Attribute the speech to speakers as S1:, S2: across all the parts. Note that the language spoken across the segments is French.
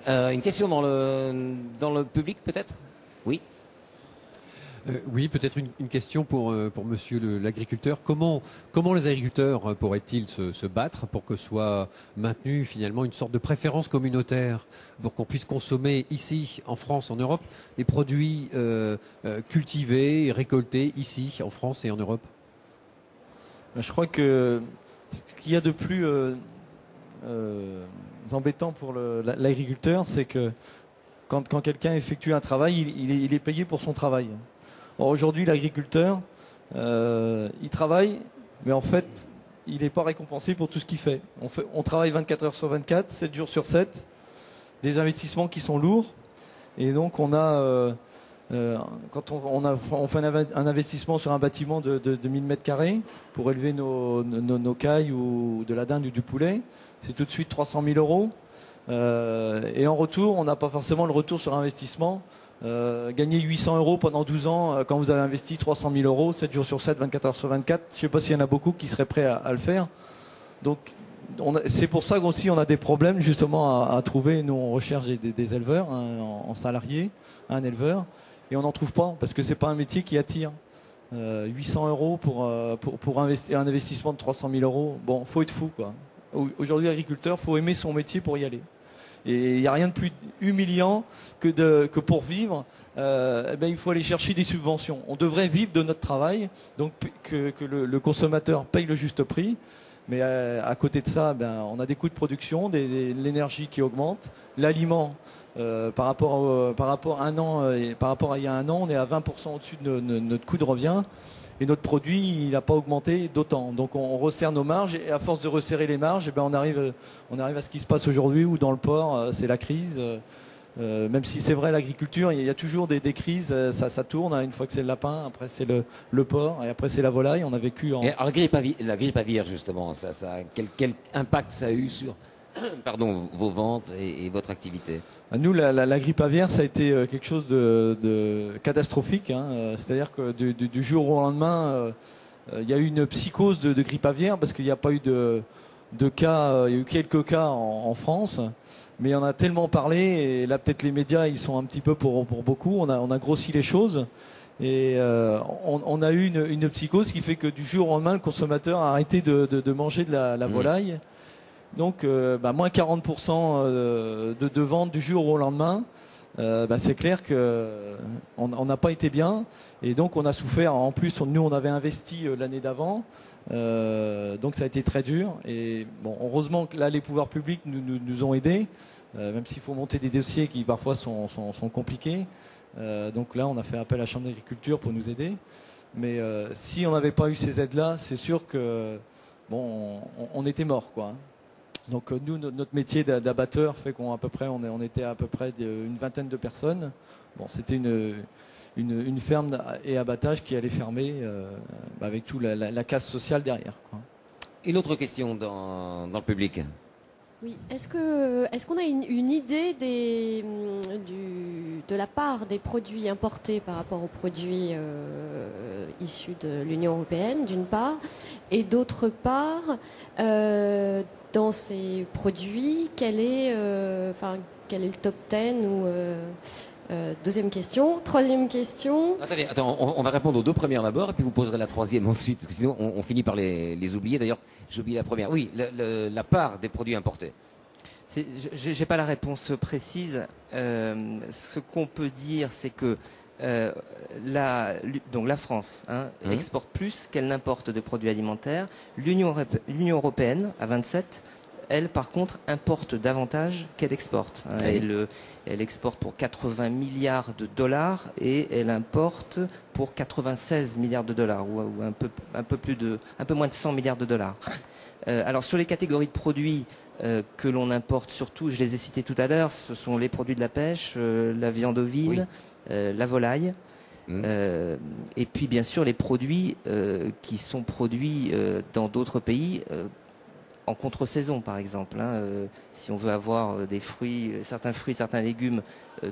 S1: Une question dans le public, peut-être? Oui.
S2: Oui, peut-être une question pour monsieur l'agriculteur. Comment les agriculteurs pourraient-ils se battre pour que soit maintenue finalement une sorte de préférence communautaire, pour qu'on puisse consommer ici, en France, en Europe, les produits cultivés et récoltés ici, en France et en Europe?
S3: Je crois que ce qu'il y a de plus embêtant pour l'agriculteur, c'est que quand quelqu'un effectue un travail, il est payé pour son travail. Or, aujourd'hui, l'agriculteur, il travaille, mais en fait, il n'est pas récompensé pour tout ce qu'il fait. On travaille 24 heures sur 24, 7 jours sur 7, des investissements qui sont lourds, et donc on a, quand on fait un investissement sur un bâtiment de 1000 mètres carrés pour élever nos cailles ou de la dinde ou du poulet, c'est tout de suite 300 000 euros. Et en retour, on n'a pas forcément le retour sur investissement. Gagner 800 euros pendant 12 ans quand vous avez investi 300 000 euros, 7 jours sur 7, 24 heures sur 24, je ne sais pas s'il y en a beaucoup qui seraient prêts à le faire. Donc c'est pour ça qu'aussi on a des problèmes justement à trouver. Nous on recherche des éleveurs en salariés, un éleveur, et on n'en trouve pas parce que c'est pas un métier qui attire. 800 euros pour investir un investissement de 300 000 euros, bon, faut être fou quoi. Aujourd'hui agriculteur, faut aimer son métier pour y aller. Et il n'y a rien de plus humiliant que pour vivre, il faut aller chercher des subventions. On devrait vivre de notre travail, donc que le consommateur paye le juste prix. Mais à côté de ça, on a des coûts de production, l'énergie qui augmente, l'aliment par rapport à un an et par rapport à il y a un an, on est à 20% au-dessus de notre coût de revient. Et notre produit, il n'a pas augmenté d'autant. Donc on resserre nos marges et à force de resserrer les marges, on arrive à ce qui se passe aujourd'hui où dans le porc, c'est la crise. Même si c'est vrai, l'agriculture, il y a toujours des crises, ça tourne. Une fois que c'est le lapin, après c'est le porc et après c'est la volaille. On a vécu en...
S1: Et alors, la grippe aviaire, justement, quel impact ça a eu sur vos ventes et votre activité?
S3: Nous, la grippe aviaire, ça a été quelque chose de catastrophique. C'est-à-dire que du jour au lendemain, il y a eu une psychose de grippe aviaire parce qu'il n'y a pas eu de cas. Il y a eu quelques cas en France, mais on a tellement parlé. Et là, peut-être les médias, ils sont un petit peu pour beaucoup. On a grossi les choses. Et on a eu une psychose qui fait que du jour au lendemain, le consommateur a arrêté de manger de la volaille. Donc, moins 40% de vente du jour au lendemain. C'est clair que on n'a pas été bien. Et donc, on a souffert. En plus, nous, on avait investi l'année d'avant. Donc, ça a été très dur. Et bon, heureusement que là, les pouvoirs publics nous ont aidés. Même s'il faut monter des dossiers qui parfois sont compliqués. Donc là, on a fait appel à la Chambre d'agriculture pour nous aider. Mais si on n'avait pas eu ces aides-là, c'est sûr que on était mort, quoi. Donc nous, notre métier d'abatteur fait qu'on on était à peu près une vingtaine de personnes. Bon, c'était une ferme et abattage qui allait fermer avec tout la casse sociale derrière, quoi.
S1: Une autre question dans le public.
S4: Oui, est-ce qu'on a une idée de la part des produits importés par rapport aux produits issus de l'Union européenne, d'une part, et d'autre part, dans ces produits, quel est le top 10 ou deuxième question. Troisième question.
S1: Attends, on va répondre aux deux premières d'abord, et puis vous poserez la troisième ensuite, parce que sinon on finit par les oublier. D'ailleurs, j'ai oublié la première. Oui, la part des produits importés.
S5: J'ai pas la réponse précise. Ce qu'on peut dire, c'est que la France exporte plus qu'elle n'importe de produits alimentaires. L'Union européenne, à 27, elle, par contre, importe davantage qu'elle exporte. Elle exporte pour 80 milliards de dollars et elle importe pour 96 milliards de dollars, ou un peu moins de 100 milliards de dollars. Alors, sur les catégories de produits que l'on importe surtout, je les ai cités tout à l'heure, ce sont les produits de la pêche, la viande ovine, la volaille, et puis bien sûr les produits qui sont produits dans d'autres pays en contre-saison, par exemple. Si on veut avoir des fruits, certains légumes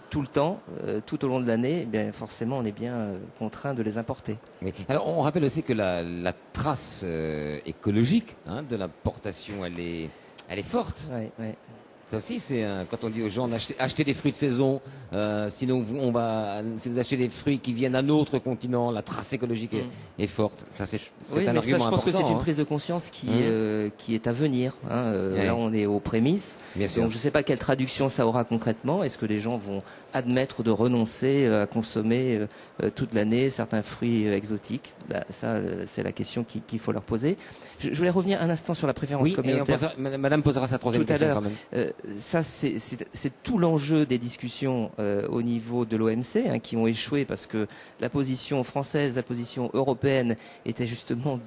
S5: tout le temps, tout au long de l'année, eh bien forcément on est bien contraint de les importer.
S1: Oui. Alors on rappelle aussi que la trace écologique de l'importation, elle est forte.
S5: Ouais.
S1: Ça aussi, c'est quand on dit aux gens achetez des fruits de saison, sinon si vous achetez des fruits qui viennent d'un autre continent, la trace écologique est forte. Ça, c'est
S5: oui,
S1: un
S5: mais
S1: argument
S5: ça, je pense que c'est une
S1: hein.
S5: prise de conscience qui est à venir. Hein.
S1: Ouais.
S5: Là, on est aux prémices.
S1: Bien sûr.
S5: Donc, je ne sais pas quelle traduction ça aura concrètement. Est-ce que les gens vont admettre de renoncer à consommer toute l'année certains fruits exotiques? Ça, c'est la question qu'il faut leur poser. Je voulais revenir un instant sur la préférence
S1: Oui, et
S5: communautaire.
S1: Madame posera sa troisième
S5: Tout à
S1: question
S5: l'heure,
S1: quand même.
S5: ça, c'est tout l'enjeu des discussions au niveau de l'OMC, hein, qui ont échoué parce que la position française, la position européenne était justement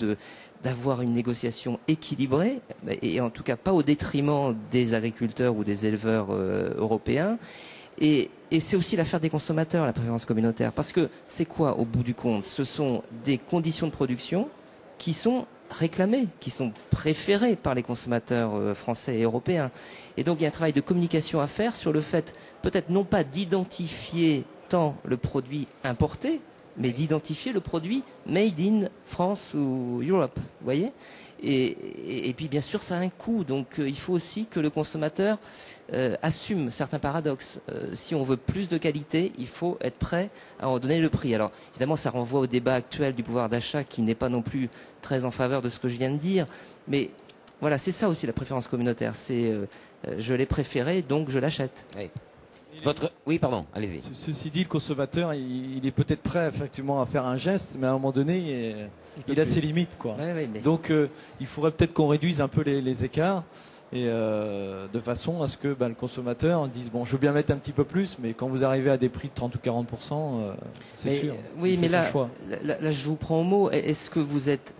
S5: d'avoir une négociation équilibrée, et en tout cas pas au détriment des agriculteurs ou des éleveurs européens. Et c'est aussi l'affaire des consommateurs, la préférence communautaire. Parce que c'est quoi, au bout du compte? Ce sont des conditions de production qui sont réclamées, qui sont préférées par les consommateurs français et européens. Et donc il y a un travail de communication à faire sur le fait, peut-être non pas d'identifier tant le produit importé, mais d'identifier le produit made in France ou Europe, vous voyez. Et puis bien sûr ça a un coût, donc il faut aussi que le consommateur assume certains paradoxes. Si on veut plus de qualité, il faut être prêt à en donner le prix. Alors évidemment ça renvoie au débat actuel du pouvoir d'achat qui n'est pas non plus très en faveur de ce que je viens de dire, mais voilà, c'est ça aussi la préférence communautaire, c'est je l'ai préféré donc je l'achète.
S1: Oui. Oui, pardon, allez-y.
S3: Ceci dit, le consommateur, il est peut-être prêt effectivement à faire un geste, mais à un moment donné, il a ses limites, quoi.
S5: Ouais, mais...
S3: Donc, il faudrait peut-être qu'on réduise un peu les écarts, et de façon à ce que le consommateur dise bon, je veux bien mettre un petit peu plus, mais quand vous arrivez à des prix de 30 ou 40%, c'est sûr.
S5: Oui, mais là,
S3: choix.
S5: Là, je vous prends au mot. Est-ce que vous êtes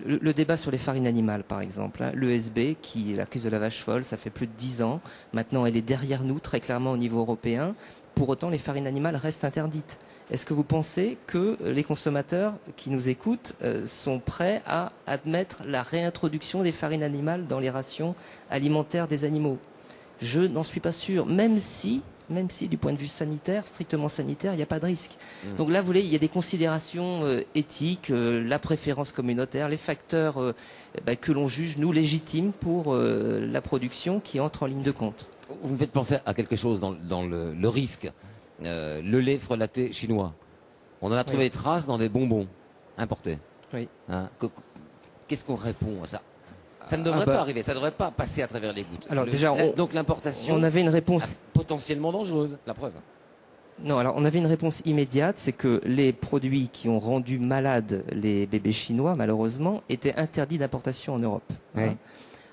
S5: le débat sur les farines animales, par exemple, hein, l'ESB, qui est la crise de la vache folle, ça fait plus de 10 ans. Maintenant, elle est derrière nous, très clairement au niveau européen. Pour autant, les farines animales restent interdites. Est-ce que vous pensez que les consommateurs qui nous écoutent sont prêts à admettre la réintroduction des farines animales dans les rations alimentaires des animaux? Je n'en suis pas sûr, même si du point de vue sanitaire, strictement sanitaire, il n'y a pas de risque. Donc là, vous voyez, il y a des considérations éthiques, la préférence communautaire, les facteurs que l'on juge, nous, légitimes pour la production qui entre en ligne de compte.
S1: Vous me faites penser à quelque chose dans le risque. Le lait frelaté chinois. On en a trouvé des traces dans des bonbons importés.
S5: Oui.
S1: Hein, qu'est-ce qu'on répond à ça? Ça ne devrait pas arriver, ça ne devrait pas passer à travers les gouttes.
S5: Alors
S1: donc l'importation
S5: on avait une réponse
S1: potentiellement dangereuse, la preuve.
S5: Non, alors on avait une réponse immédiate, c'est que les produits qui ont rendu malades les bébés chinois, malheureusement, étaient interdits d'importation en Europe.
S1: Oui.
S5: Hein.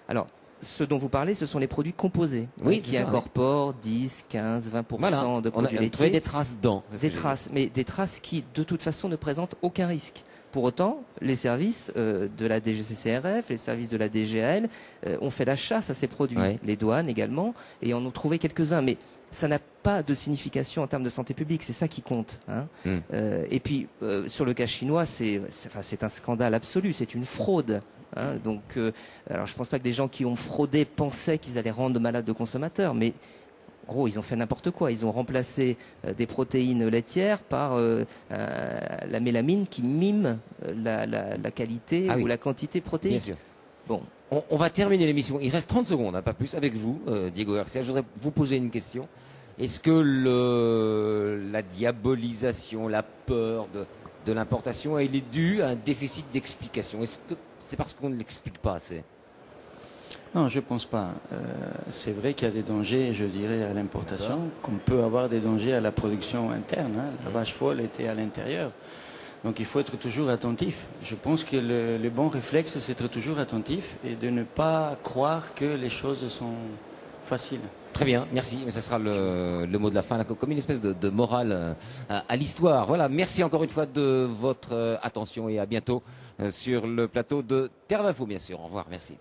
S5: Alors, ce dont vous parlez, ce sont les produits composés, qui incorporent 10, 15, 20%
S1: voilà.
S5: de produits
S1: on a
S5: laitiers.
S1: trouvé des traces dedans.
S5: Des traces, mais des traces qui, de toute façon, ne présentent aucun risque. Pour autant, les services de la DGCCRF, les services de la DGAL ont fait la chasse à ces produits, les douanes également, et en ont trouvé quelques-uns. Mais ça n'a pas de signification en termes de santé publique, c'est ça qui compte. Hein. Et puis, sur le cas chinois, c'est un scandale absolu, c'est une fraude. Hein. Donc, alors je pense pas que des gens qui ont fraudé pensaient qu'ils allaient rendre malades de consommateurs, mais en gros, ils ont fait n'importe quoi. Ils ont remplacé des protéines laitières par la mélamine qui mime la qualité ou la quantité protéique.
S1: Bien sûr.
S5: Bon.
S1: On va terminer l'émission. Il reste 30 secondes, hein, pas plus, avec vous, Diego Garcia. Je voudrais vous poser une question. Est-ce que la diabolisation, la peur de l'importation, elle est due à un déficit d'explication? Est-ce que c'est parce qu'on ne l'explique pas assez?
S6: Non, je pense pas. C'est vrai qu'il y a des dangers, je dirais, à l'importation, qu'on peut avoir des dangers à la production interne. Hein. La vache folle était à l'intérieur. Donc il faut être toujours attentif. Je pense que le bon réflexe, c'est d'être toujours attentif et de ne pas croire que les choses sont faciles.
S1: Très bien, merci. Mais ce sera le mot de la fin, là, comme une espèce de morale à l'histoire. Voilà, merci encore une fois de votre attention et à bientôt sur le plateau de Terre d'Info, bien sûr. Au revoir, merci.